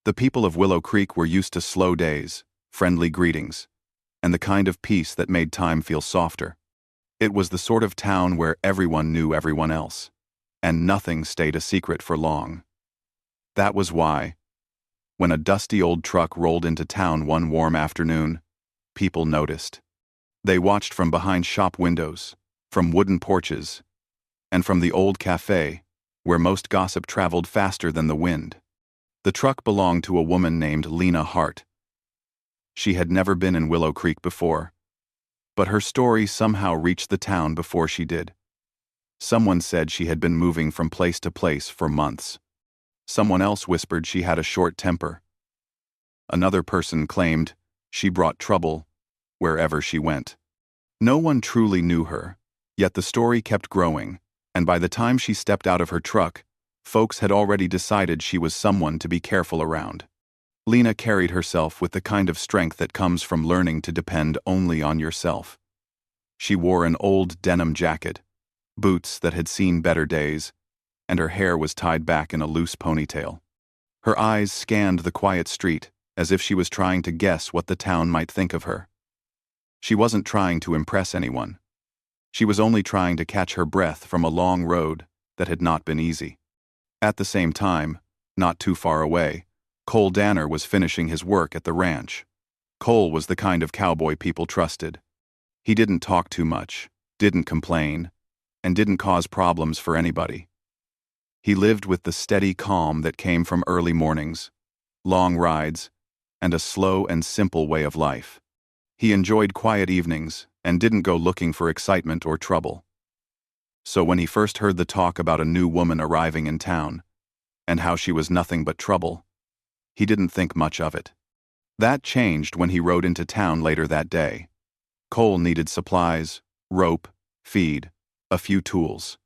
The people of Willow Creek were used to slow days, friendly greetings, and the kind of peace that made time feel softer. It was the sort of town where everyone knew everyone else, and nothing stayed a secret for long. That was why, when a dusty old truck rolled into town one warm afternoon, people noticed. They watched from behind shop windows, from wooden porches, and from the old cafe, where most gossip traveled faster than the wind. The truck belonged to a woman named Lena Hart. She had never been in Willow Creek before, but her story somehow reached the town before she did. Someone said she had been moving from place to place for months. Someone else whispered she had a short temper. Another person claimed she brought trouble wherever she went. No one truly knew her, yet the story kept growing, and by the time she stepped out of her truck, folks had already decided she was someone to be careful around. Lena carried herself with the kind of strength that comes from learning to depend only on yourself. She wore an old denim jacket, boots that had seen better days, and her hair was tied back in a loose ponytail. Her eyes scanned the quiet street as if she was trying to guess what the town might think of her. She wasn't trying to impress anyone. She was only trying to catch her breath from a long road that had not been easy. At the same time, not too far away, Cole Danner was finishing his work at the ranch. Cole was the kind of cowboy people trusted. He didn't talk too much, didn't complain, and didn't cause problems for anybody. He lived with the steady calm that came from early mornings, long rides, and a slow and simple way of life. He enjoyed quiet evenings and didn't go looking for excitement or trouble. So when he first heard the talk about a new woman arriving in town, and how she was nothing but trouble, he didn't think much of it. That changed when he rode into town later that day. Cole needed supplies, rope, feed, a few tools.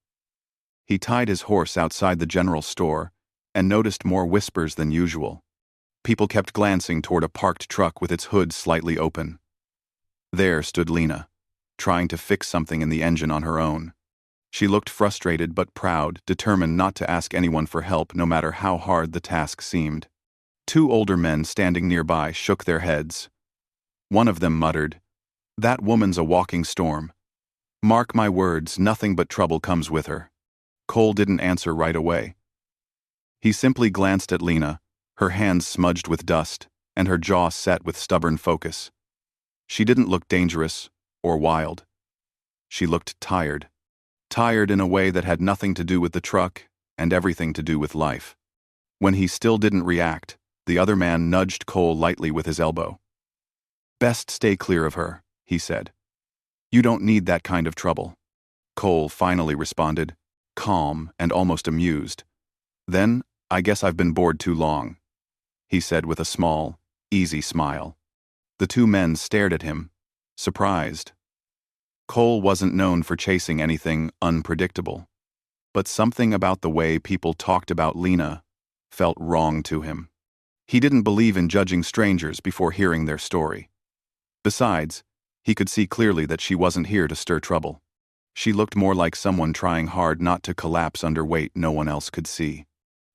He tied his horse outside the general store and noticed more whispers than usual. People kept glancing toward a parked truck with its hood slightly open. There stood Lena, trying to fix something in the engine on her own. She looked frustrated but proud, determined not to ask anyone for help no matter how hard the task seemed. Two older men standing nearby shook their heads. One of them muttered, "That woman's a walking storm. Mark my words, nothing but trouble comes with her." Cole didn't answer right away. He simply glanced at Lena, her hands smudged with dust, and her jaw set with stubborn focus. She didn't look dangerous or wild. She looked tired. Tired in a way that had nothing to do with the truck and everything to do with life. When he still didn't react, the other man nudged Cole lightly with his elbow. "Best stay clear of her," he said. "You don't need that kind of trouble." Cole finally responded, calm and almost amused. "Then, I guess I've been bored too long," he said with a small, easy smile. The two men stared at him, surprised. Cole wasn't known for chasing anything unpredictable, but something about the way people talked about Lena felt wrong to him. He didn't believe in judging strangers before hearing their story. Besides, he could see clearly that she wasn't here to stir trouble. She looked more like someone trying hard not to collapse under weight no one else could see.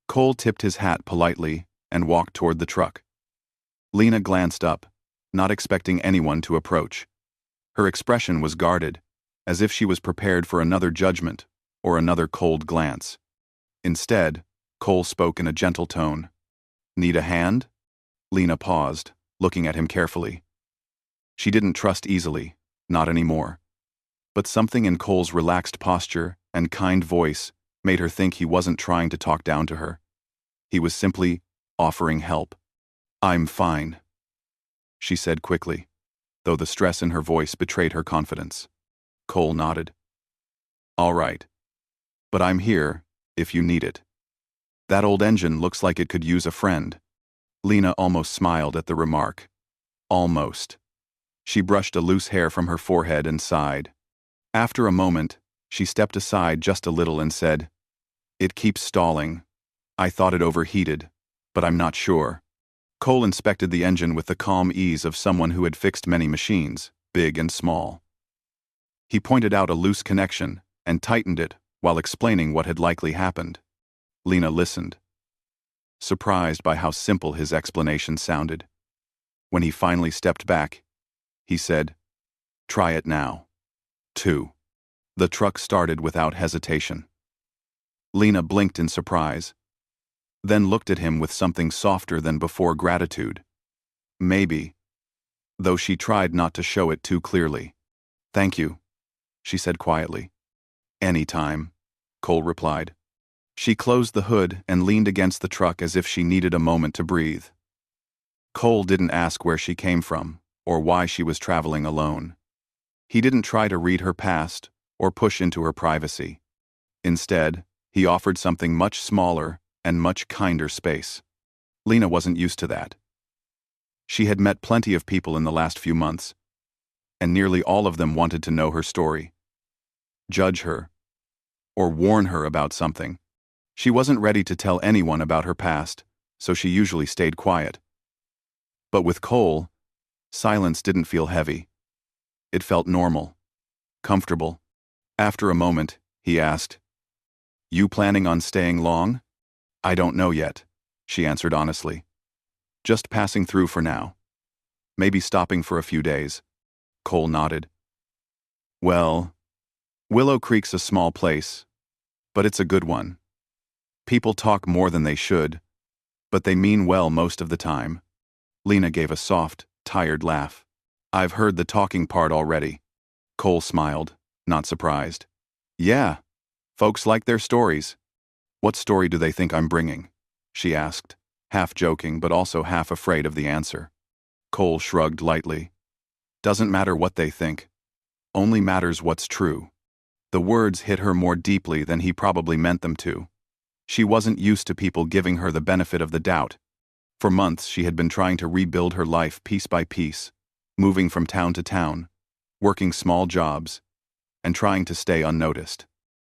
Cole tipped his hat politely and walked toward the truck. Lena glanced up, not expecting anyone to approach. Her expression was guarded, as if she was prepared for another judgment or another cold glance. Instead, Cole spoke in a gentle tone. "Need a hand?" Lena paused, looking at him carefully. She didn't trust easily, not anymore. But something in Cole's relaxed posture and kind voice made her think he wasn't trying to talk down to her. He was simply offering help. "I'm fine," she said quickly, though the stress in her voice betrayed her confidence. Cole nodded. "All right. But I'm here, if you need it. That old engine looks like it could use a friend." Lena almost smiled at the remark. Almost. She brushed a loose hair from her forehead and sighed. After a moment, she stepped aside just a little and said, "It keeps stalling. I thought it overheated, but I'm not sure." Cole inspected the engine with the calm ease of someone who had fixed many machines, big and small. He pointed out a loose connection and tightened it while explaining what had likely happened. Lena listened. surprised by how simple his explanation sounded. When he finally stepped back, he said, "Try it now." 2. The truck started without hesitation. Lena blinked in surprise, then looked at him with something softer than before: gratitude. Maybe, though she tried not to show it too clearly. "Thank you," she said quietly. "Any time," Cole replied. She closed the hood and leaned against the truck as if she needed a moment to breathe. Cole didn't ask where she came from or why she was traveling alone. He didn't try to read her past or push into her privacy. Instead, he offered something much smaller and much kinder: space. Lena wasn't used to that. She had met plenty of people in the last few months, and nearly all of them wanted to know her story, judge her, or warn her about something. She wasn't ready to tell anyone about her past, so she usually stayed quiet. But with Cole, silence didn't feel heavy. It felt normal, comfortable. After a moment, he asked, "You planning on staying long?" "I don't know yet," she answered honestly. "Just passing through for now. Maybe stopping for a few days." Cole nodded. "Well, Willow Creek's a small place, but it's a good one. People talk more than they should, but they mean well most of the time." Lena gave a soft, tired laugh. "I've heard the talking part already." Cole smiled, not surprised. "Yeah, folks like their stories." "What story do they think I'm bringing?" she asked, half joking but also half afraid of the answer. Cole shrugged lightly. "Doesn't matter what they think. Only matters what's true." The words hit her more deeply than he probably meant them to. She wasn't used to people giving her the benefit of the doubt. For months she had been trying to rebuild her life piece by piece, moving from town to town, working small jobs, and trying to stay unnoticed.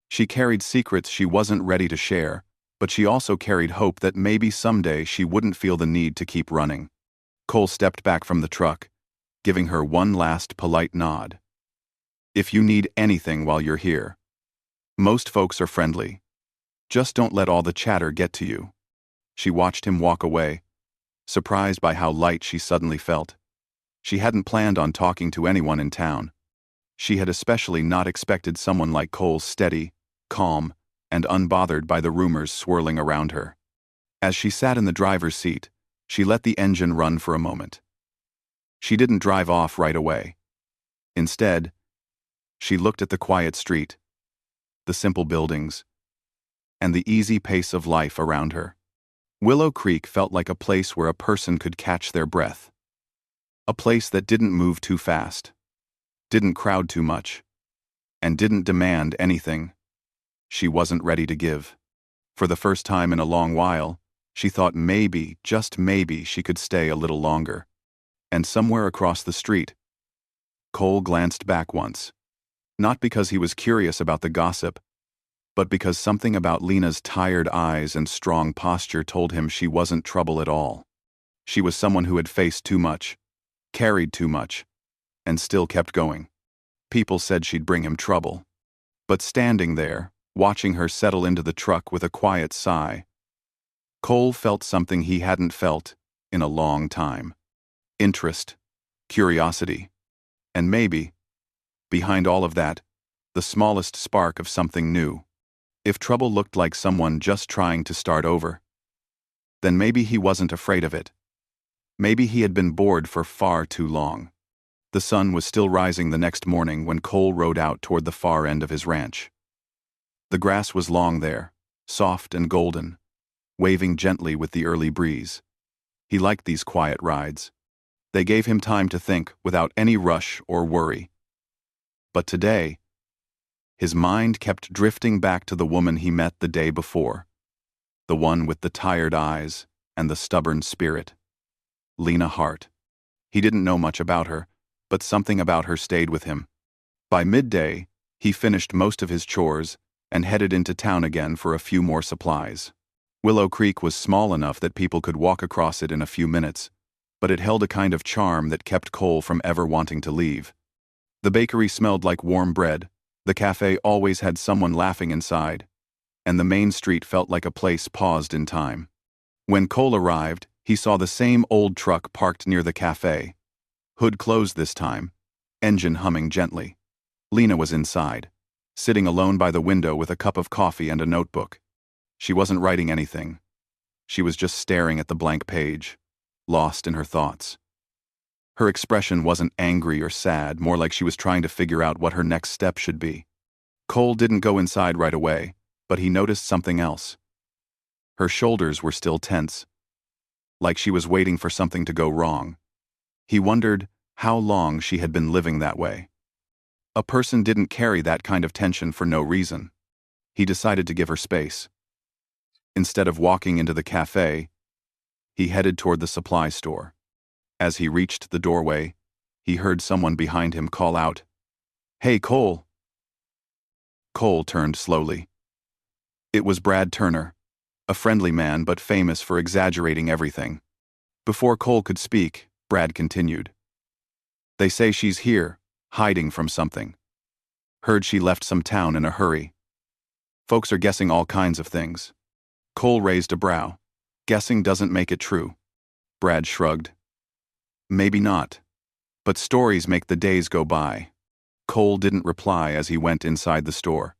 She carried secrets she wasn't ready to share, but she also carried hope that maybe someday she wouldn't feel the need to keep running. Cole stepped back from the truck, giving her one last polite nod. "If you need anything while you're here, most folks are friendly. Just don't let all the chatter get to you." She watched him walk away, surprised by how light she suddenly felt. She hadn't planned on talking to anyone in town. She had especially not expected someone like Cole steady, calm, and unbothered by the rumors swirling around her. As she sat in the driver's seat, she let the engine run for a moment. She didn't drive off right away. Instead, she looked at the quiet street, the simple buildings, and the easy pace of life around her. Willow Creek felt like a place where a person could catch their breath. A place that didn't move too fast, didn't crowd too much, and didn't demand anything she wasn't ready to give. For the first time in a long while, she thought maybe, just maybe, she could stay a little longer. And somewhere across the street, Cole glanced back once. Not because he was curious about the gossip, but because something about Lena's tired eyes and strong posture told him she wasn't trouble at all. She was someone who had faced too much, carried too much, and still kept going. People said she'd bring him trouble. But standing there, watching her settle into the truck with a quiet sigh, Cole felt something he hadn't felt in a long time. Interest, curiosity, and maybe, behind all of that, the smallest spark of something new. If trouble looked like someone just trying to start over, then maybe he wasn't afraid of it. Maybe he had been bored for far too long. The sun was still rising the next morning when Cole rode out toward the far end of his ranch. The grass was long there, soft and golden, waving gently with the early breeze. He liked these quiet rides. They gave him time to think without any rush or worry. But today, his mind kept drifting back to the woman he met the day before, the one with the tired eyes and the stubborn spirit. Lena Hart. He didn't know much about her, but something about her stayed with him. By midday, he finished most of his chores and headed into town again for a few more supplies. Willow Creek was small enough that people could walk across it in a few minutes, but it held a kind of charm that kept Cole from ever wanting to leave. The bakery smelled like warm bread, the cafe always had someone laughing inside, and the main street felt like a place paused in time. When Cole arrived, he saw the same old truck parked near the cafe. Hood closed this time, engine humming gently. Lena was inside, sitting alone by the window with a cup of coffee and a notebook. She wasn't writing anything. She was just staring at the blank page, lost in her thoughts. Her expression wasn't angry or sad, more like she was trying to figure out what her next step should be. Cole didn't go inside right away, but he noticed something else. Her shoulders were still tense, like she was waiting for something to go wrong. He wondered how long she had been living that way. A person didn't carry that kind of tension for no reason. He decided to give her space. Instead of walking into the cafe, he headed toward the supply store. As he reached the doorway, he heard someone behind him call out, "Hey, Cole!" Cole turned slowly. It was Brad Turner, a friendly man but famous for exaggerating everything. Before Cole could speak, Brad continued. "They say she's here, hiding from something. Heard she left some town in a hurry. Folks are guessing all kinds of things." Cole raised a brow. "Guessing doesn't make it true." Brad shrugged. "Maybe not. But stories make the days go by." Cole didn't reply as he went inside the store.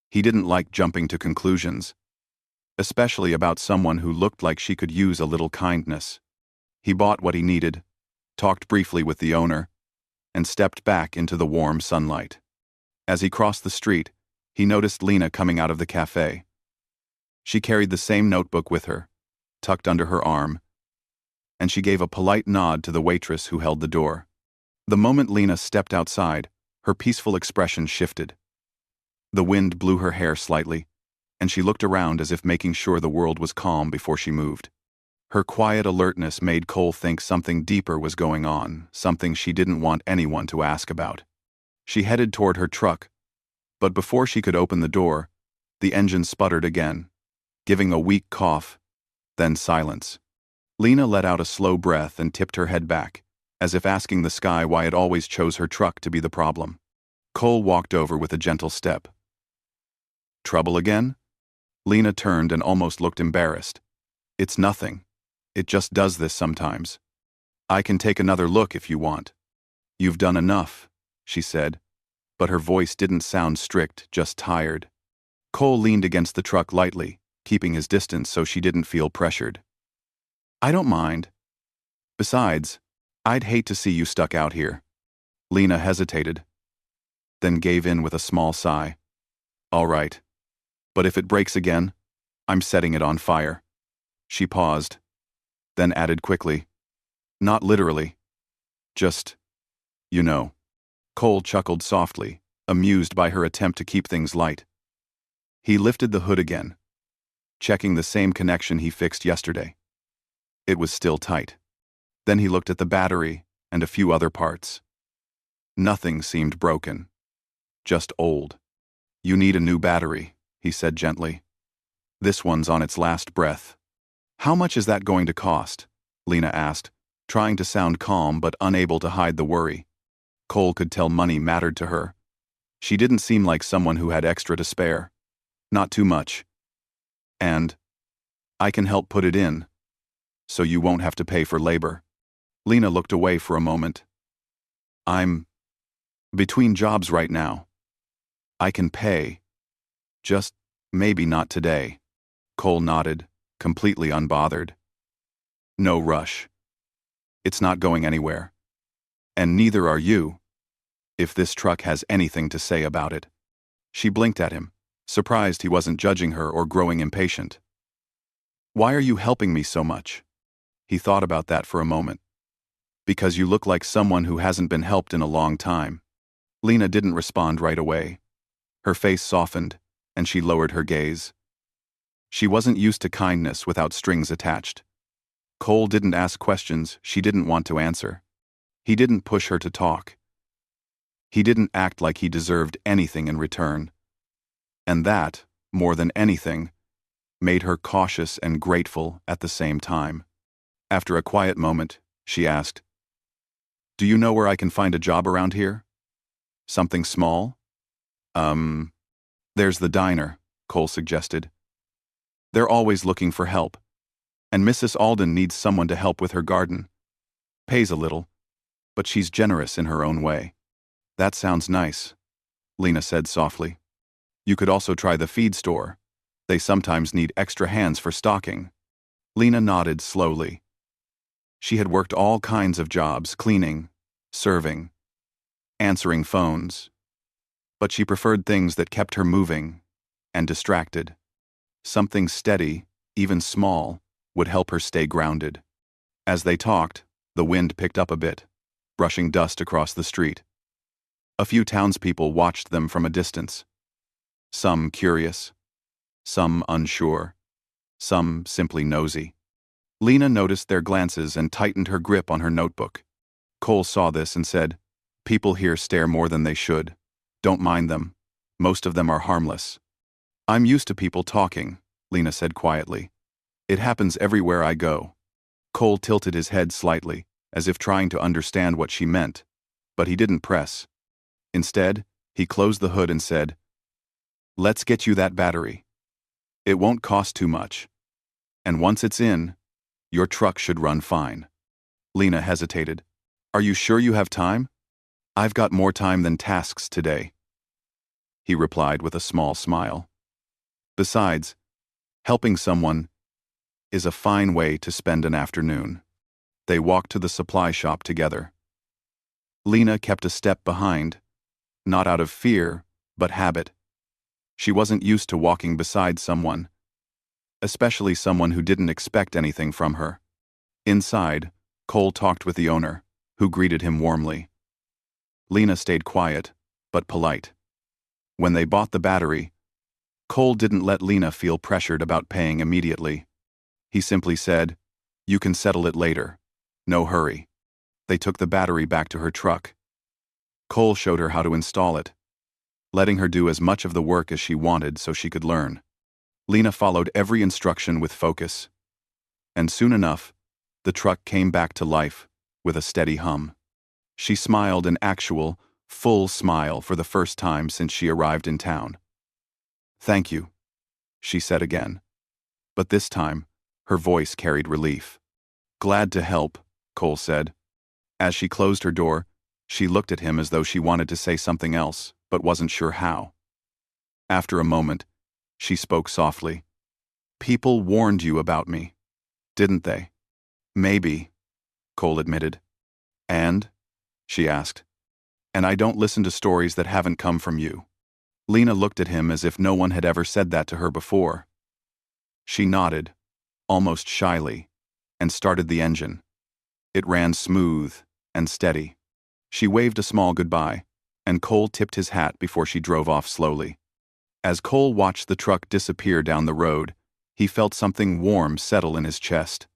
He didn't like jumping to conclusions, especially about someone who looked like she could use a little kindness. He bought what he needed, talked briefly with the owner, and stepped back into the warm sunlight. As he crossed the street, he noticed Lena coming out of the cafe. She carried the same notebook with her, tucked under her arm, and she gave a polite nod to the waitress who held the door. The moment Lena stepped outside, her peaceful expression shifted. The wind blew her hair slightly, and she looked around as if making sure the world was calm before she moved. Her quiet alertness made Cole think something deeper was going on, something she didn't want anyone to ask about. She headed toward her truck, but before she could open the door, the engine sputtered again, giving a weak cough, then silence. Lena let out a slow breath and tipped her head back, as if asking the sky why it always chose her truck to be the problem. Cole walked over with a gentle step. "Trouble again?" Lena turned and almost looked embarrassed. "It's nothing. It just does this sometimes. I can take another look if you want." "You've done enough," she said, but her voice didn't sound strict, just tired. Cole leaned against the truck lightly, keeping his distance so she didn't feel pressured. "I don't mind. Besides, I'd hate to see you stuck out here." Lena hesitated, then gave in with a small sigh. "All right. But if it breaks again, I'm setting it on fire." She paused, then added quickly, "Not literally. Just, you know." Cole chuckled softly, amused by her attempt to keep things light. He lifted the hood again, checking the same connection he fixed yesterday. It was still tight. Then he looked at the battery and a few other parts. Nothing seemed broken, just old. "You need a new battery," he said gently. "This one's on its last breath." "How much is that going to cost?" Lena asked, trying to sound calm but unable to hide the worry. Cole could tell money mattered to her. She didn't seem like someone who had extra to spare. "Not too much. And I can help put it in, so you won't have to pay for labor." Lena looked away for a moment. "I'm between jobs right now. I can pay. Just maybe not today." Cole nodded, completely unbothered. "No rush. It's not going anywhere. And neither are you, if this truck has anything to say about it." She blinked at him, surprised he wasn't judging her or growing impatient. "Why are you helping me so much?" He thought about that for a moment. "Because you look like someone who hasn't been helped in a long time." Lena didn't respond right away. Her face softened, and she lowered her gaze. She wasn't used to kindness without strings attached. Cole didn't ask questions she didn't want to answer. He didn't push her to talk. He didn't act like he deserved anything in return. And that, more than anything, made her cautious and grateful at the same time. After a quiet moment, she asked, "Do you know where I can find a job around here? Something small?" There's the diner," Cole suggested. "They're always looking for help. And Mrs. Alden needs someone to help with her garden. Pays a little, but she's generous in her own way. That sounds nice, Lena said softly. You could also try the feed store. They sometimes need extra hands for stocking. Lena nodded slowly. She had worked all kinds of jobs, cleaning, serving, answering phones. But she preferred things that kept her moving and distracted. Something steady, even small, would help her stay grounded. As they talked, the wind picked up a bit, brushing dust across the street. A few townspeople watched them from a distance. Some curious, some unsure, some simply nosy. Lena noticed their glances and tightened her grip on her notebook. Cole saw this and said, "People here stare more than they should. Don't mind them. Most of them are harmless." "I'm used to people talking," Lena said quietly. "It happens everywhere I go." Cole tilted his head slightly, as if trying to understand what she meant, but he didn't press. Instead, he closed the hood and said, "Let's get you that battery. It won't cost too much. And once it's in, your truck should run fine." Lena hesitated. "Are you sure you have time?" "I've got more time than tasks today," he replied with a small smile. "Besides, helping someone is a fine way to spend an afternoon." They walked to the supply shop together. Lena kept a step behind, not out of fear, but habit. She wasn't used to walking beside someone, especially someone who didn't expect anything from her. Inside, Cole talked with the owner, who greeted him warmly. Lena stayed quiet, but polite. When they bought the battery, Cole didn't let Lena feel pressured about paying immediately. He simply said, "You can settle it later. No hurry." They took the battery back to her truck. Cole showed her how to install it, letting her do as much of the work as she wanted so she could learn. Lena followed every instruction with focus. And soon enough, the truck came back to life with a steady hum. She smiled an actual, full smile for the first time since she arrived in town. "Thank you," she said again. But this time, her voice carried relief. "Glad to help," Cole said. As she closed her door, she looked at him as though she wanted to say something else, but wasn't sure how. After a moment, she spoke softly. "People warned you about me, didn't they?" "Maybe," Cole admitted. "And?" she asked. "And I don't listen to stories that haven't come from you." Lena looked at him as if no one had ever said that to her before. She nodded, almost shyly, and started the engine. It ran smooth and steady. She waved a small goodbye, and Cole tipped his hat before she drove off slowly. As Cole watched the truck disappear down the road, he felt something warm settle in his chest.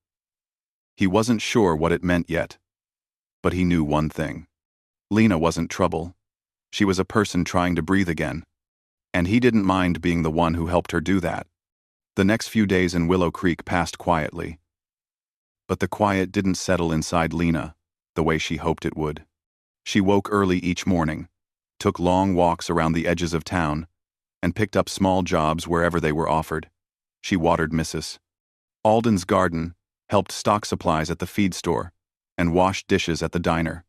He wasn't sure what it meant yet, but he knew one thing. Lena wasn't trouble. She was a person trying to breathe again, and he didn't mind being the one who helped her do that. The next few days in Willow Creek passed quietly. But the quiet didn't settle inside Lena the way she hoped it would. She woke early each morning, took long walks around the edges of town, and picked up small jobs wherever they were offered. She watered Mrs. Alden's garden, helped stock supplies at the feed store, and washed dishes at the diner.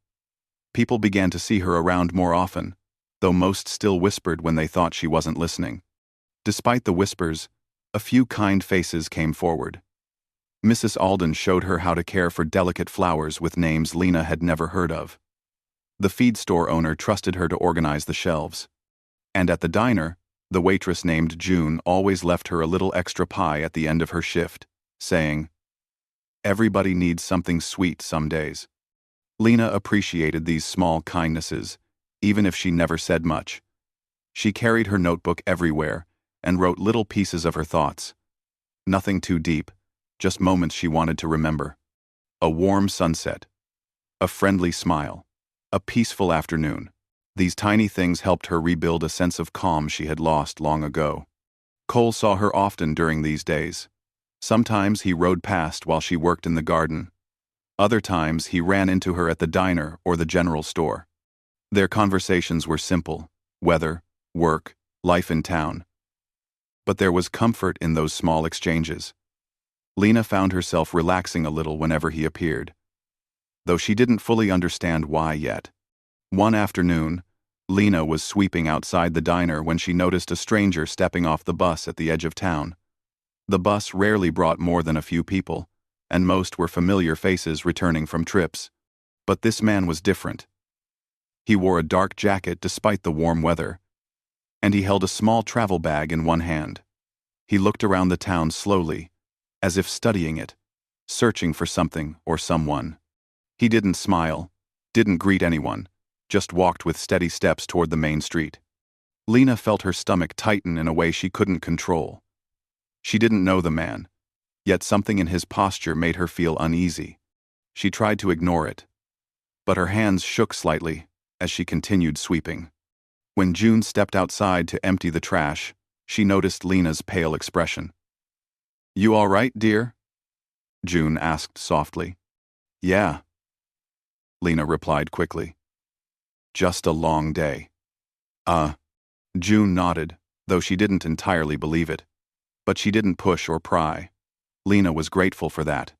People began to see her around more often, though most still whispered when they thought she wasn't listening. Despite the whispers, a few kind faces came forward. Mrs. Alden showed her how to care for delicate flowers with names Lena had never heard of. The feed store owner trusted her to organize the shelves. And at the diner, the waitress named June always left her a little extra pie at the end of her shift, saying, "Everybody needs something sweet some days." Lena appreciated these small kindnesses, even if she never said much. She carried her notebook everywhere and wrote little pieces of her thoughts. Nothing too deep, just moments she wanted to remember. A warm sunset, a friendly smile, a peaceful afternoon. These tiny things helped her rebuild a sense of calm she had lost long ago. Cole saw her often during these days. Sometimes he rode past while she worked in the garden. Other times he ran into her at the diner or the general store. Their conversations were simple: weather, work, life in town. But there was comfort in those small exchanges. Lena found herself relaxing a little whenever he appeared, though she didn't fully understand why yet. One afternoon, Lena was sweeping outside the diner when she noticed a stranger stepping off the bus at the edge of town. The bus rarely brought more than a few people, and most were familiar faces returning from trips. But this man was different. He wore a dark jacket despite the warm weather, and he held a small travel bag in one hand. He looked around the town slowly, as if studying it, searching for something or someone. He didn't smile, didn't greet anyone, just walked with steady steps toward the main street. Lena felt her stomach tighten in a way she couldn't control. She didn't know the man, yet something in his posture made her feel uneasy. She tried to ignore it, but her hands shook slightly as she continued sweeping. When June stepped outside to empty the trash, she noticed Lena's pale expression. "You all right, dear?" June asked softly. "Yeah," Lena replied quickly. "Just a long day." June nodded, though she didn't entirely believe it. But she didn't push or pry. Lena was grateful for that.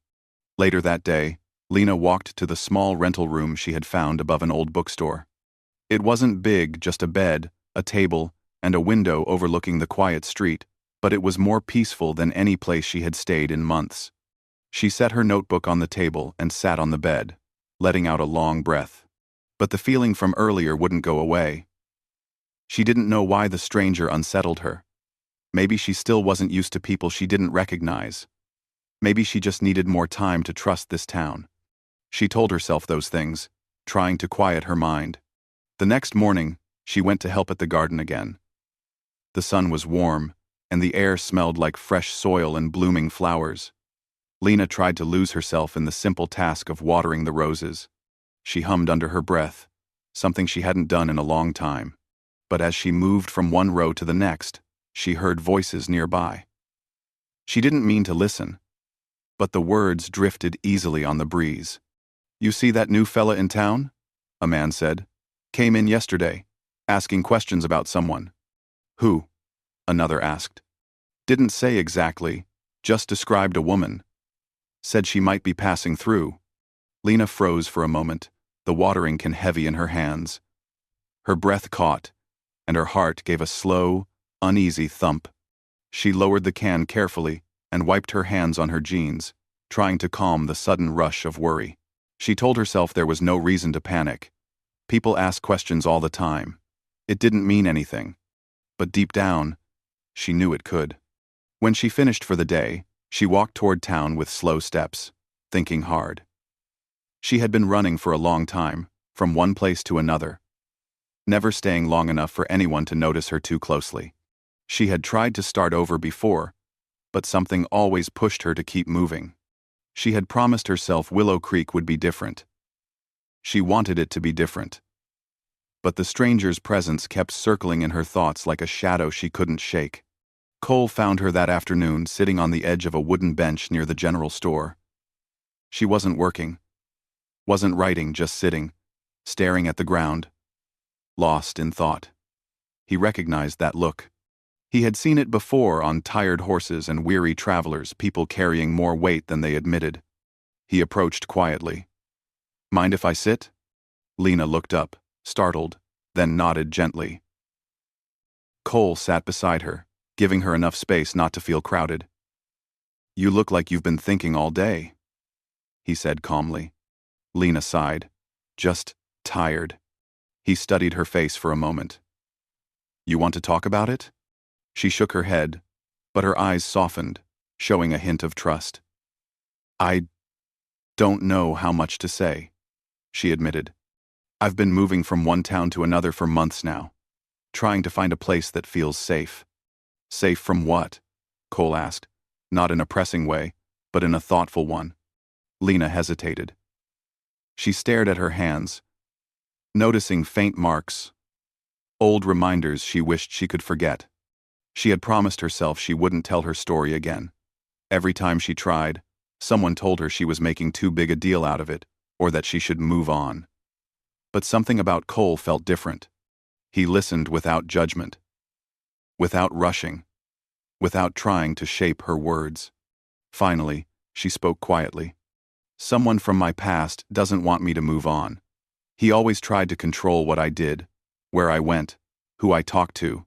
Later that day, Lena walked to the small rental room she had found above an old bookstore. It wasn't big, just a bed, a table, and a window overlooking the quiet street, but it was more peaceful than any place she had stayed in months. She set her notebook on the table and sat on the bed, letting out a long breath. But the feeling from earlier wouldn't go away. She didn't know why the stranger unsettled her. Maybe she still wasn't used to people she didn't recognize. Maybe she just needed more time to trust this town. She told herself those things, trying to quiet her mind. The next morning, she went to help at the garden again. The sun was warm, and the air smelled like fresh soil and blooming flowers. Lena tried to lose herself in the simple task of watering the roses. She hummed under her breath, something she hadn't done in a long time. But as she moved from one row to the next, she heard voices nearby. She didn't mean to listen, but the words drifted easily on the breeze. "You see that new fella in town?" a man said. "Came in yesterday, asking questions about someone." "Who?" another asked. "Didn't say exactly, just described a woman. Said she might be passing through." Lena froze for a moment, the watering can heavy in her hands. Her breath caught, and her heart gave a slow, uneasy thump. She lowered the can carefully and wiped her hands on her jeans, trying to calm the sudden rush of worry. She told herself there was no reason to panic. People ask questions all the time. It didn't mean anything. But deep down, she knew it could. When she finished for the day, she walked toward town with slow steps, thinking hard. She had been running for a long time, from one place to another, never staying long enough for anyone to notice her too closely. She had tried to start over before, but something always pushed her to keep moving. She had promised herself Willow Creek would be different. She wanted it to be different. But the stranger's presence kept circling in her thoughts like a shadow she couldn't shake. Cole found her that afternoon sitting on the edge of a wooden bench near the general store. She wasn't working, wasn't writing, just sitting, staring at the ground, lost in thought. He recognized that look. He had seen it before on tired horses and weary travelers, people carrying more weight than they admitted. He approached quietly. "Mind if I sit?" Lena looked up, startled, then nodded gently. Cole sat beside her, giving her enough space not to feel crowded. "You look like you've been thinking all day," he said calmly. Lena sighed. "Just tired." He studied her face for a moment. "You want to talk about it?" She shook her head, but her eyes softened, showing a hint of trust. "I don't know how much to say," she admitted. "I've been moving from one town to another for months now, trying to find a place that feels safe." "Safe from what?" Cole asked, not in a pressing way, but in a thoughtful one. Lena hesitated. She stared at her hands, noticing faint marks, old reminders she wished she could forget. She had promised herself she wouldn't tell her story again. Every time she tried, someone told her she was making too big a deal out of it, or that she should move on. But something about Cole felt different. He listened without judgment, without rushing, without trying to shape her words. Finally, she spoke quietly. Someone from my past doesn't want me to move on. He always tried to control what I did, where I went, who I talked to.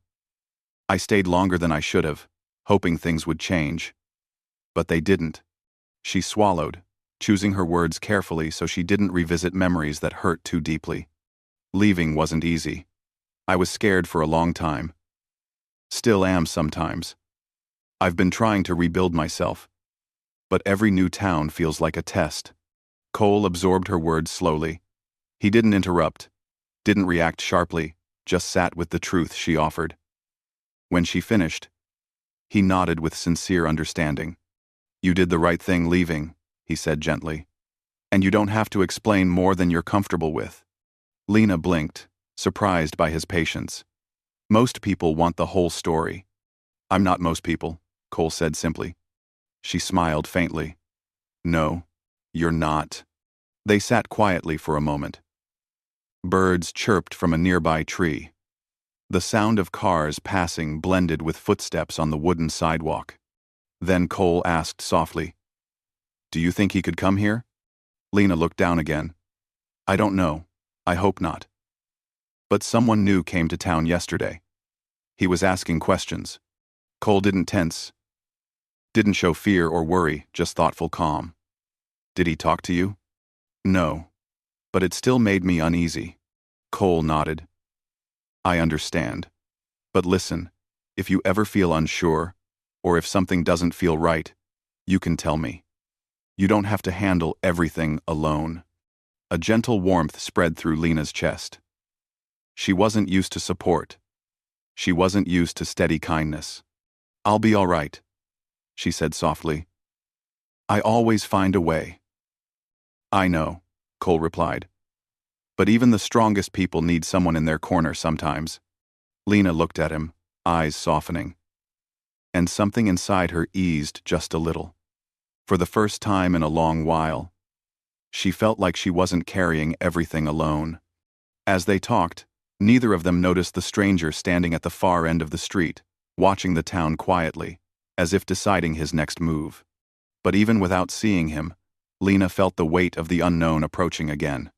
I stayed longer than I should have, hoping things would change. But they didn't. She swallowed, choosing her words carefully so she didn't revisit memories that hurt too deeply. Leaving wasn't easy. I was scared for a long time. Still am sometimes. I've been trying to rebuild myself. But every new town feels like a test. Cole absorbed her words slowly. He didn't interrupt, didn't react sharply, just sat with the truth she offered. When she finished, he nodded with sincere understanding. You did the right thing leaving, he said gently. And you don't have to explain more than you're comfortable with. Lena blinked, surprised by his patience. Most people want the whole story. I'm not most people, Cole said simply. She smiled faintly. No, you're not. They sat quietly for a moment. Birds chirped from a nearby tree. The sound of cars passing blended with footsteps on the wooden sidewalk. Then Cole asked softly, Do you think he could come here? Lena looked down again. I don't know. I hope not. But someone new came to town yesterday. He was asking questions. Cole didn't tense. Didn't show fear or worry, just thoughtful calm. Did he talk to you? No. But it still made me uneasy. Cole nodded. I understand. But listen, if you ever feel unsure, or if something doesn't feel right, you can tell me. You don't have to handle everything alone. A gentle warmth spread through Lena's chest. She wasn't used to support. She wasn't used to steady kindness. I'll be all right, she said softly. I always find a way. I know, Cole replied. But even the strongest people need someone in their corner sometimes. Lena looked at him, eyes softening. And something inside her eased just a little. For the first time in a long while, she felt like she wasn't carrying everything alone. As they talked, neither of them noticed the stranger standing at the far end of the street, watching the town quietly, as if deciding his next move. But even without seeing him, Lena felt the weight of the unknown approaching again.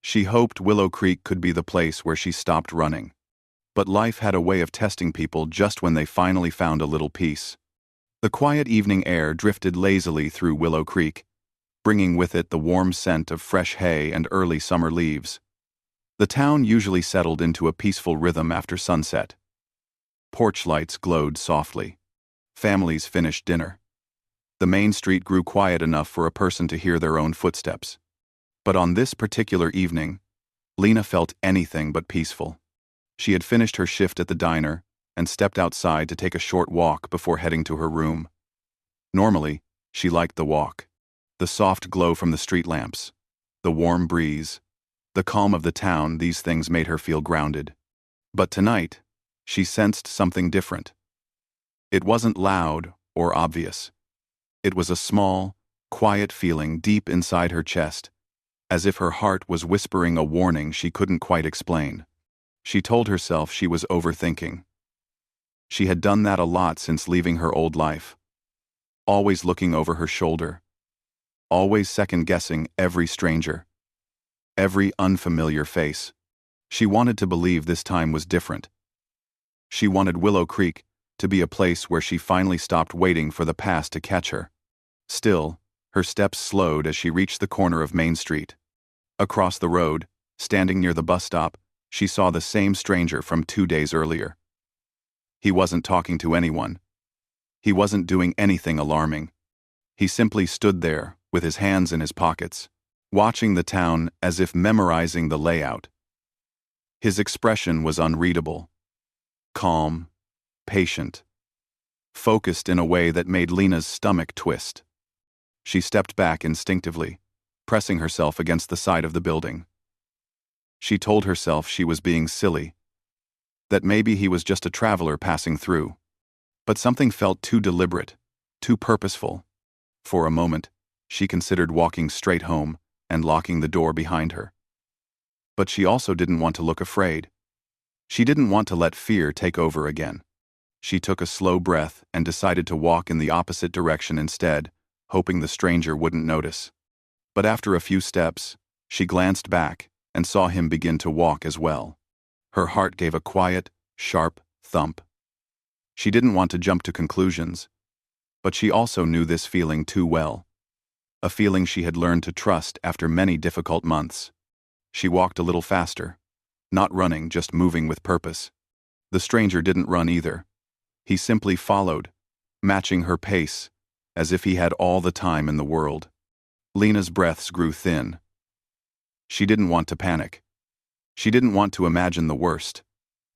She hoped Willow Creek could be the place where she stopped running. But life had a way of testing people just when they finally found a little peace. The quiet evening air drifted lazily through Willow Creek, bringing with it the warm scent of fresh hay and early summer leaves. The town usually settled into a peaceful rhythm after sunset. Porch lights glowed softly. Families finished dinner. The main street grew quiet enough for a person to hear their own footsteps. But on this particular evening, Lena felt anything but peaceful. She had finished her shift at the diner and stepped outside to take a short walk before heading to her room. Normally, she liked the walk. The soft glow from the street lamps, the warm breeze, the calm of the town, these things made her feel grounded. But tonight, she sensed something different. It wasn't loud or obvious. It was a small, quiet feeling deep inside her chest, as if her heart was whispering a warning she couldn't quite explain. She told herself she was overthinking. She had done that a lot since leaving her old life. Always looking over her shoulder. Always second-guessing every stranger. Every unfamiliar face. She wanted to believe this time was different. She wanted Willow Creek to be a place where she finally stopped waiting for the past to catch her. Still, her steps slowed as she reached the corner of Main Street. Across the road, standing near the bus stop, she saw the same stranger from 2 days earlier. He wasn't talking to anyone. He wasn't doing anything alarming. He simply stood there, with his hands in his pockets, watching the town as if memorizing the layout. His expression was unreadable. Calm, patient, focused in a way that made Lena's stomach twist. She stepped back instinctively, pressing herself against the side of the building. She told herself she was being silly, that maybe he was just a traveler passing through. But something felt too deliberate, too purposeful. For a moment, she considered walking straight home and locking the door behind her. But she also didn't want to look afraid. She didn't want to let fear take over again. She took a slow breath and decided to walk in the opposite direction instead, hoping the stranger wouldn't notice. But after a few steps, she glanced back and saw him begin to walk as well. Her heart gave a quiet, sharp thump. She didn't want to jump to conclusions, but she also knew this feeling too well. A feeling she had learned to trust after many difficult months. She walked a little faster, not running, just moving with purpose. The stranger didn't run either. He simply followed, matching her pace, as if he had all the time in the world. Lena's breaths grew thin. She didn't want to panic. She didn't want to imagine the worst.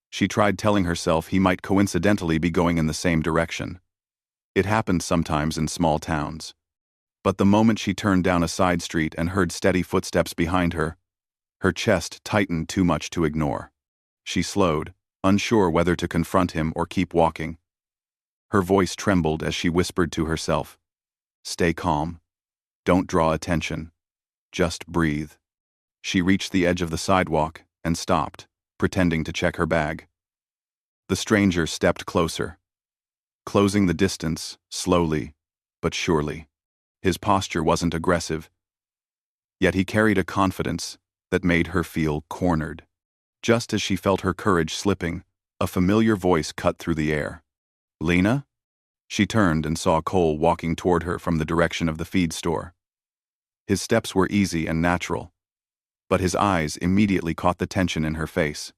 She tried telling herself he might coincidentally be going in the same direction. It happened sometimes in small towns. But the moment she turned down a side street and heard steady footsteps behind her, her chest tightened too much to ignore. She slowed, unsure whether to confront him or keep walking. Her voice trembled as she whispered to herself, "Stay calm. Don't draw attention. Just breathe." She reached the edge of the sidewalk and stopped, pretending to check her bag. The stranger stepped closer, closing the distance, slowly but surely. His posture wasn't aggressive, yet he carried a confidence that made her feel cornered. Just as she felt her courage slipping, a familiar voice cut through the air. "Lena?" She turned and saw Cole walking toward her from the direction of the feed store. His steps were easy and natural, but his eyes immediately caught the tension in her face.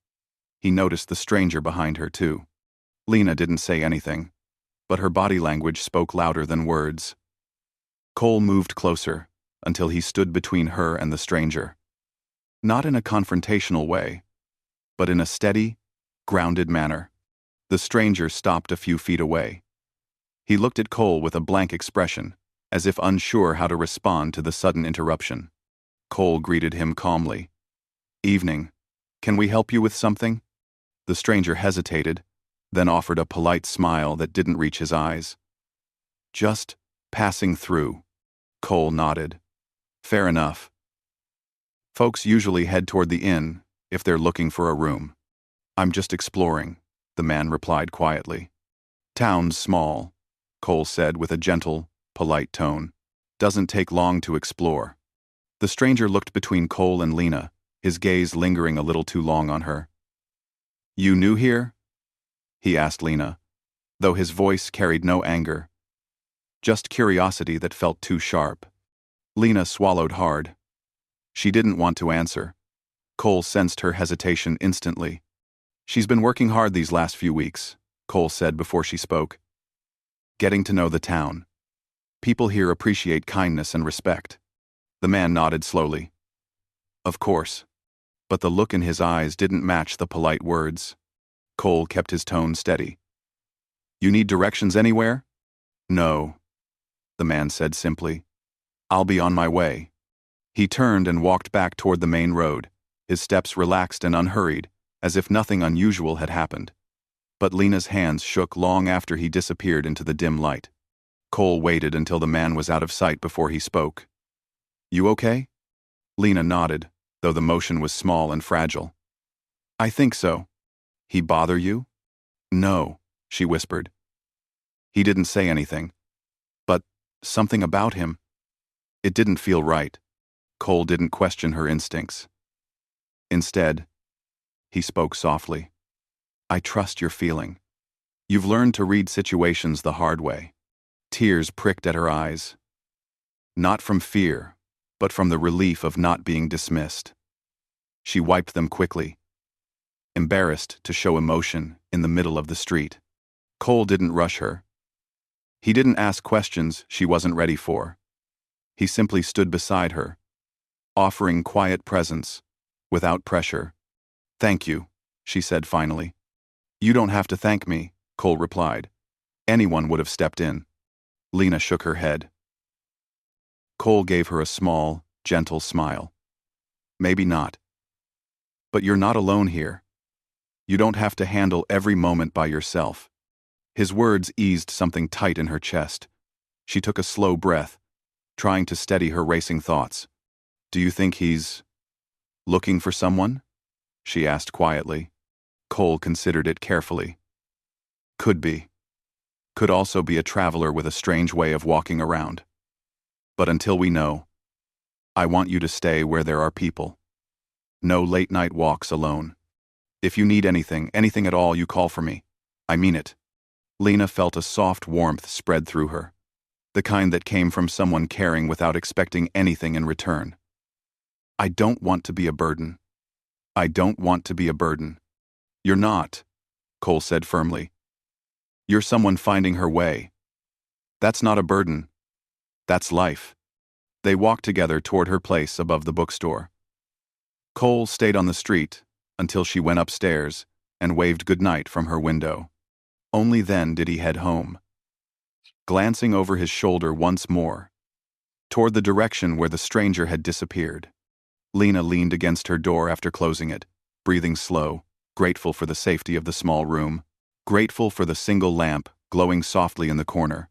He noticed the stranger behind her, too. Lena didn't say anything, but her body language spoke louder than words. Cole moved closer until he stood between her and the stranger. Not in a confrontational way, but in a steady, grounded manner. The stranger stopped a few feet away. He looked at Cole with a blank expression, as if unsure how to respond to the sudden interruption. Cole greeted him calmly. "Evening. Can we help you with something?" The stranger hesitated, then offered a polite smile that didn't reach his eyes. "Just passing through." Cole nodded. "Fair enough. Folks usually head toward the inn if they're looking for a room." "I'm just exploring," the man replied quietly. "Town's small," Cole said with a gentle, polite tone. "Doesn't take long to explore." The stranger looked between Cole and Lena, his gaze lingering a little too long on her. "You new here?" he asked Lena, though his voice carried no anger, just curiosity that felt too sharp. Lena swallowed hard. She didn't want to answer. Cole sensed her hesitation instantly. "She's been working hard these last few weeks," Cole said before she spoke. "Getting to know the town. People here appreciate kindness and respect." The man nodded slowly. "Of course." But the look in his eyes didn't match the polite words. Cole kept his tone steady. "You need directions anywhere?" "No," the man said simply. "I'll be on my way." He turned and walked back toward the main road, his steps relaxed and unhurried, as if nothing unusual had happened. But Lena's hands shook long after he disappeared into the dim light. Cole waited until the man was out of sight before he spoke. "You okay?" Lena nodded, though the motion was small and fragile. "I think so." "He bother you?" "No," she whispered. He didn't say anything. But something about him. It didn't feel right. Cole didn't question her instincts. Instead, he spoke softly. "I trust your feeling. You've learned to read situations the hard way." Tears pricked at her eyes. Not from fear, but from the relief of not being dismissed. She wiped them quickly, embarrassed to show emotion in the middle of the street. Cole didn't rush her. He didn't ask questions she wasn't ready for. He simply stood beside her, offering quiet presence, without pressure. "Thank you," she said finally. "You don't have to thank me," Cole replied. "Anyone would have stepped in." Lena shook her head. Cole gave her a small, gentle smile. "Maybe not. But you're not alone here. You don't have to handle every moment by yourself." His words eased something tight in her chest. She took a slow breath, trying to steady her racing thoughts. "Do you think he's looking for someone?" she asked quietly. Cole considered it carefully. Could be. Could also be a traveler with a strange way of walking around. But until we know, I want you to stay where there are people. No late-night walks alone. If you need anything, anything at all, you call for me. I mean it." Lena felt a soft warmth spread through her, the kind that came from someone caring without expecting anything in return. "I don't want to be a burden. I don't want to be a burden." "You're not," Cole said firmly. "You're someone finding her way. That's not a burden. That's life." They walked together toward her place above the bookstore. Cole stayed on the street until she went upstairs and waved goodnight from her window. Only then did he head home, glancing over his shoulder once more, toward the direction where the stranger had disappeared. Lena leaned against her door after closing it, breathing slow, grateful for the safety of the small room, grateful for the single lamp glowing softly in the corner,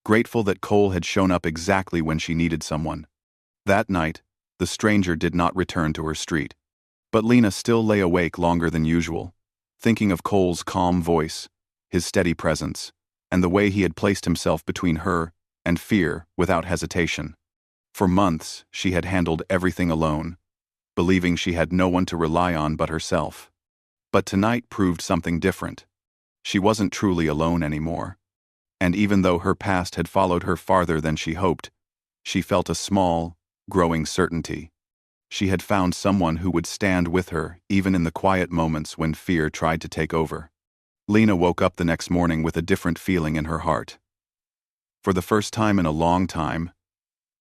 grateful that Cole had shown up exactly when she needed someone. That night, the stranger did not return to her street, but Lena still lay awake longer than usual, thinking of Cole's calm voice, his steady presence, and the way he had placed himself between her and fear without hesitation. For months, she had handled everything alone, believing she had no one to rely on but herself. But tonight proved something different. She wasn't truly alone anymore. And even though her past had followed her farther than she hoped, she felt a small, growing certainty. She had found someone who would stand with her even in the quiet moments when fear tried to take over. Lena woke up the next morning with a different feeling in her heart. For the first time in a long time,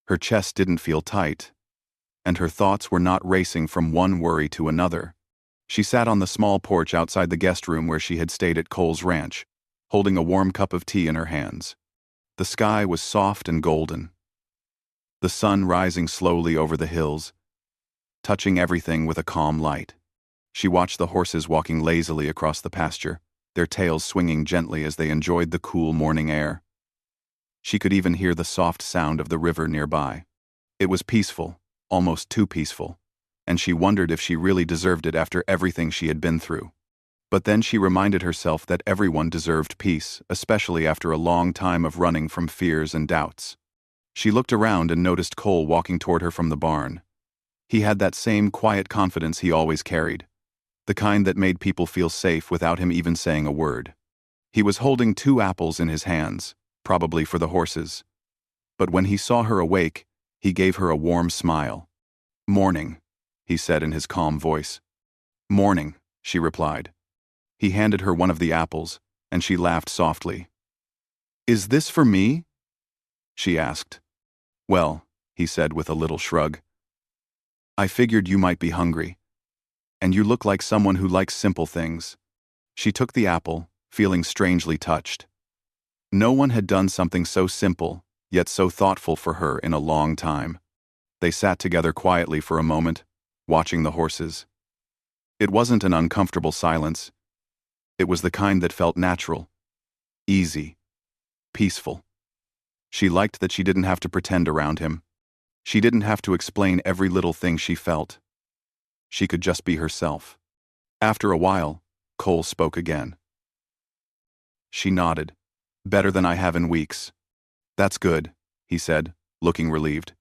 her chest didn't feel tight, and her thoughts were not racing from one worry to another. She sat on the small porch outside the guest room where she had stayed at Cole's ranch, holding a warm cup of tea in her hands. The sky was soft and golden, the sun rising slowly over the hills, touching everything with a calm light. She watched the horses walking lazily across the pasture, their tails swinging gently as they enjoyed the cool morning air. She could even hear the soft sound of the river nearby. It was peaceful, almost too peaceful, and she wondered if she really deserved it after everything she had been through. But then she reminded herself that everyone deserved peace, especially after a long time of running from fears and doubts. She looked around and noticed Cole walking toward her from the barn. He had that same quiet confidence he always carried, the kind that made people feel safe without him even saying a word. He was holding 2 apples in his hands, probably for the horses. But when he saw her awake, he gave her a warm smile. "Morning," he said in his calm voice. "Morning," she replied. He handed her one of the apples, and she laughed softly. "Is this for me?" she asked. "Well," he said with a little shrug, "I figured you might be hungry. And you look like someone who likes simple things." She took the apple, feeling strangely touched. No one had done something so simple, yet so thoughtful for her in a long time. They sat together quietly for a moment, watching the horses. It wasn't an uncomfortable silence. It was the kind that felt natural, easy, peaceful. She liked that she didn't have to pretend around him. She didn't have to explain every little thing she felt. She could just be herself. After a while, Cole spoke again. She nodded. "Better than I have in weeks." "That's good," he said, looking relieved.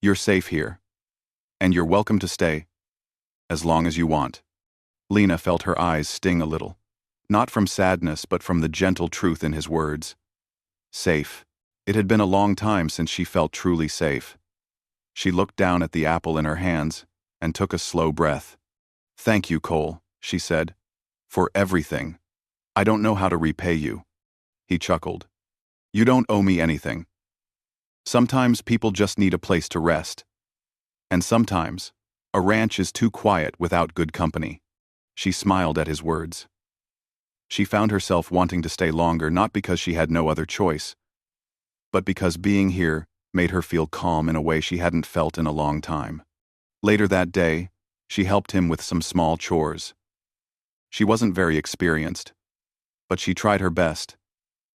"You're safe here. And you're welcome to stay. As long as you want." Lena felt her eyes sting a little, not from sadness but from the gentle truth in his words. Safe. It had been a long time since she felt truly safe. She looked down at the apple in her hands and took a slow breath. "Thank you, Cole," she said, "for everything. I don't know how to repay you." He chuckled. "You don't owe me anything. Sometimes people just need a place to rest. And sometimes, a ranch is too quiet without good company." She smiled at his words. She found herself wanting to stay longer not because she had no other choice, but because being here made her feel calm in a way she hadn't felt in a long time. Later that day, she helped him with some small chores. She wasn't very experienced, but she tried her best,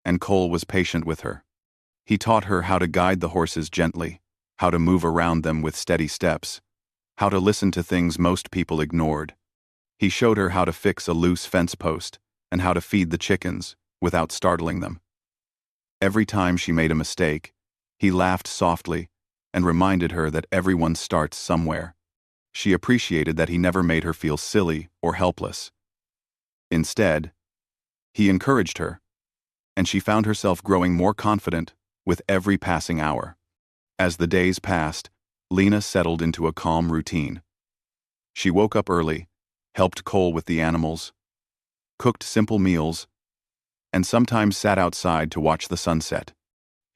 and Cole was patient with her. He taught her how to guide the horses gently, how to move around them with steady steps, how to listen to things most people ignored. He showed her how to fix a loose fence post and how to feed the chickens without startling them. Every time she made a mistake, He laughed softly and reminded her that everyone starts somewhere. She appreciated that he never made her feel silly or helpless. Instead, he encouraged her, and she found herself growing more confident with every passing hour. As the days passed, Lena settled into a calm routine. She woke up early, helped Cole with the animals, cooked simple meals, and sometimes sat outside to watch the sunset.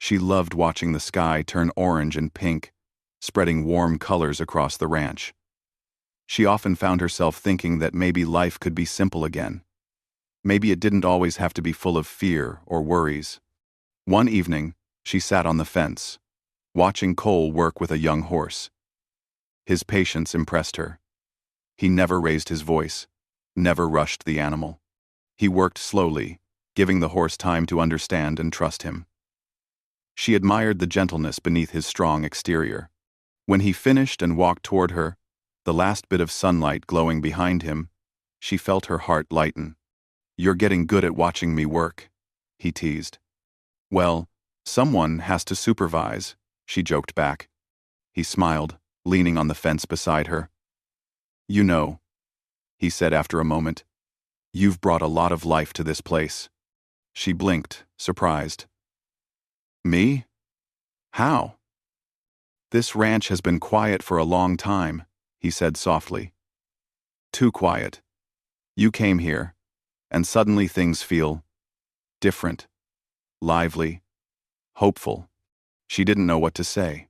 She loved watching the sky turn orange and pink, spreading warm colors across the ranch. She often found herself thinking that maybe life could be simple again. Maybe it didn't always have to be full of fear or worries. One evening, she sat on the fence, watching Cole work with a young horse. His patience impressed her. He never raised his voice, never rushed the animal. He worked slowly, giving the horse time to understand and trust him. She admired the gentleness beneath his strong exterior. When he finished and walked toward her, the last bit of sunlight glowing behind him, she felt her heart lighten. "You're getting good at watching me work," he teased. "Well, someone has to supervise," she joked back. He smiled, leaning on the fence beside her. "You know," he said after a moment, "you've brought a lot of life to this place." She blinked, surprised. "Me? How?" "This ranch has been quiet for a long time," he said softly. "Too quiet. You came here, and suddenly things feel different, lively, hopeful." She didn't know what to say.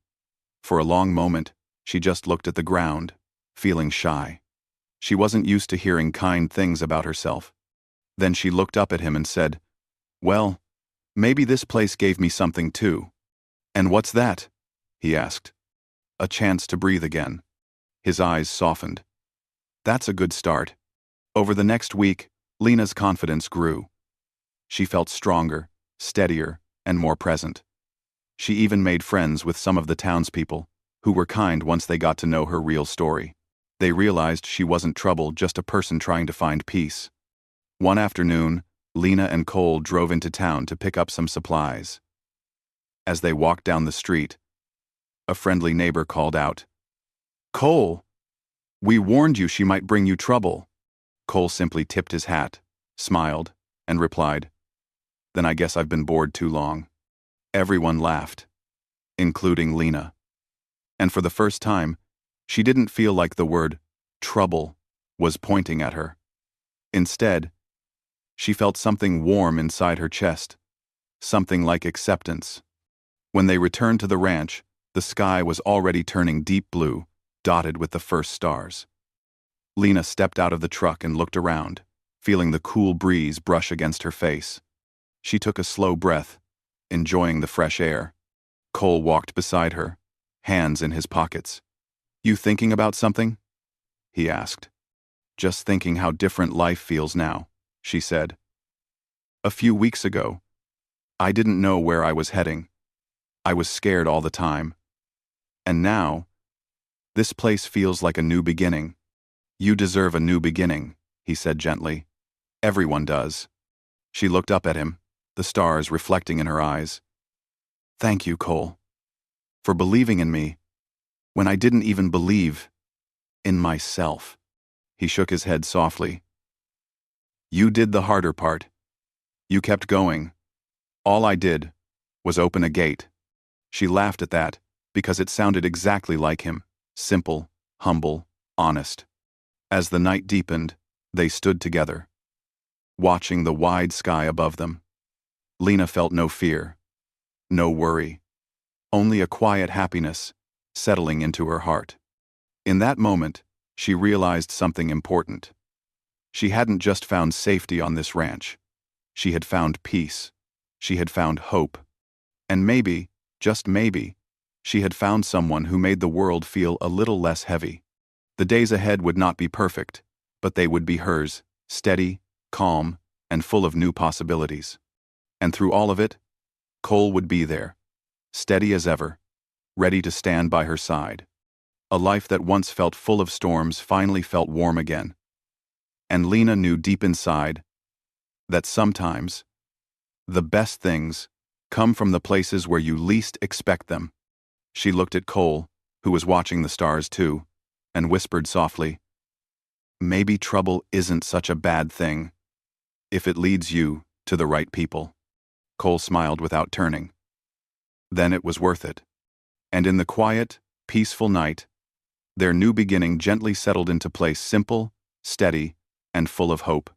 For a long moment, she just looked at the ground, feeling shy. She wasn't used to hearing kind things about herself. Then she looked up at him and said, "Well, maybe this place gave me something too." "And what's that?" he asked. "A chance to breathe again." His eyes softened. "That's a good start." Over the next week, Lena's confidence grew. She felt stronger, steadier, and more present. She even made friends with some of the townspeople, who were kind once they got to know her real story. They realized she wasn't trouble, just a person trying to find peace. One afternoon, Lena and Cole drove into town to pick up some supplies. As they walked down the street, a friendly neighbor called out, "Cole, we warned you she might bring you trouble." Cole simply tipped his hat, smiled, and replied, "Then I guess I've been bored too long." Everyone laughed, including Lena. And for the first time, she didn't feel like the word trouble was pointing at her. Instead, she felt something warm inside her chest, something like acceptance. When they returned to the ranch, the sky was already turning deep blue, dotted with the first stars. Lena stepped out of the truck and looked around, feeling the cool breeze brush against her face. She took a slow breath, enjoying the fresh air. Cole walked beside her, hands in his pockets. "You thinking about something?" he asked. "Just thinking how different life feels now," she said. "A few weeks ago, I didn't know where I was heading. I was scared all the time. And now, this place feels like a new beginning." "You deserve a new beginning," he said gently. "Everyone does." She looked up at him, the stars reflecting in her eyes. "Thank you, Cole, for believing in me when I didn't even believe in myself." He shook his head softly. "You did the harder part. You kept going. All I did was open a gate." She laughed at that because it sounded exactly like him, simple, humble, honest. As the night deepened, they stood together, watching the wide sky above them. Lena felt no fear, no worry, only a quiet happiness settling into her heart. In that moment, she realized something important. She hadn't just found safety on this ranch. She had found peace. She had found hope. And maybe, just maybe, she had found someone who made the world feel a little less heavy. The days ahead would not be perfect, but they would be hers, steady, calm, and full of new possibilities. And through all of it, Cole would be there, steady as ever, ready to stand by her side. A life that once felt full of storms finally felt warm again. And Lena knew deep inside that sometimes the best things come from the places where you least expect them. She looked at Cole, who was watching the stars too, and whispered softly, "Maybe trouble isn't such a bad thing, if it leads you to the right people." Cole smiled without turning. Then it was worth it. And in the quiet, peaceful night, their new beginning gently settled into place, simple, steady, and full of hope.